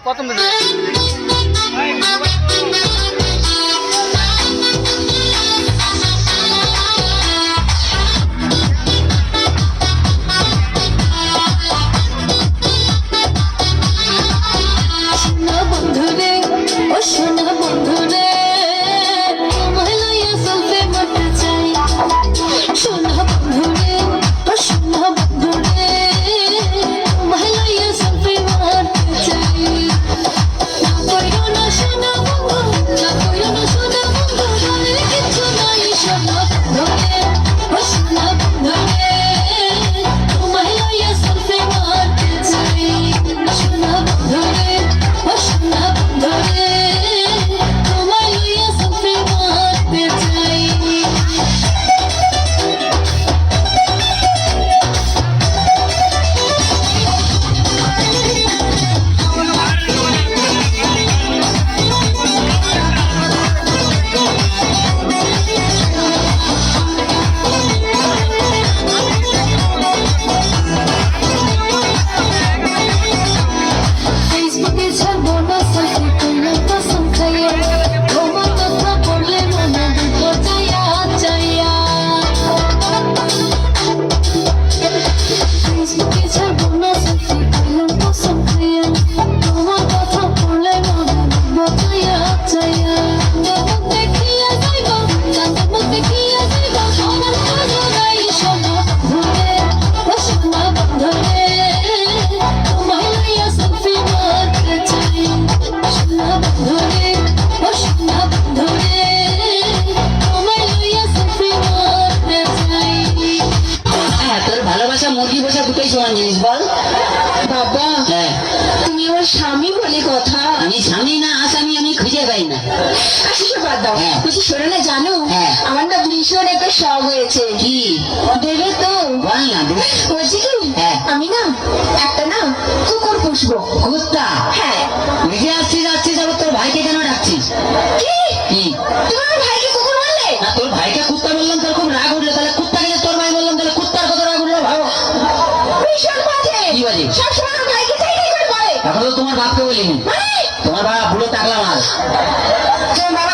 প্রথম থেকে মুরগি বসা দুটোই সমান জিনিস বল বাবা হ্যাঁ তুমি আমার স্বামী বলে কথা। আমি স্বামী না আসামি আমি খুঁজে পাই না। আচ্ছা বাদ দাও, হ্যাঁ। বলছি শোনো না, জানো হ্যাঁ। আমার না ভীষণ একটা শখ হয়েছে। কি দেবে তো? বল না বলছি কি হ্যাঁ। আমি না একটা না কুকুর পুষবো। কুত্তা? হ্যাঁ। নিজে আসছিস আসছিস আবার তোর ভাইকে কেন ডাকছিস? কি কি তুমি আমার ভাইকে কুকুর বললে? না তোর ভাইকে কুত্তা বললাম তোর খুব রাগ উঠলো, তাহলে কুত্তাকে যে তোর ভাই বললাম তাহলে কুত্তার কত রাগ উঠলো ভাবো। ভীষণ বাজে। কি বাজে? সবসময় আমার ভাইকে চাইতেই করে বলে। এখন তো তোমার বাপকে বলিনি, মানে তোমার বাপ বুড়ো টাকলা মাল। তোমার বাবা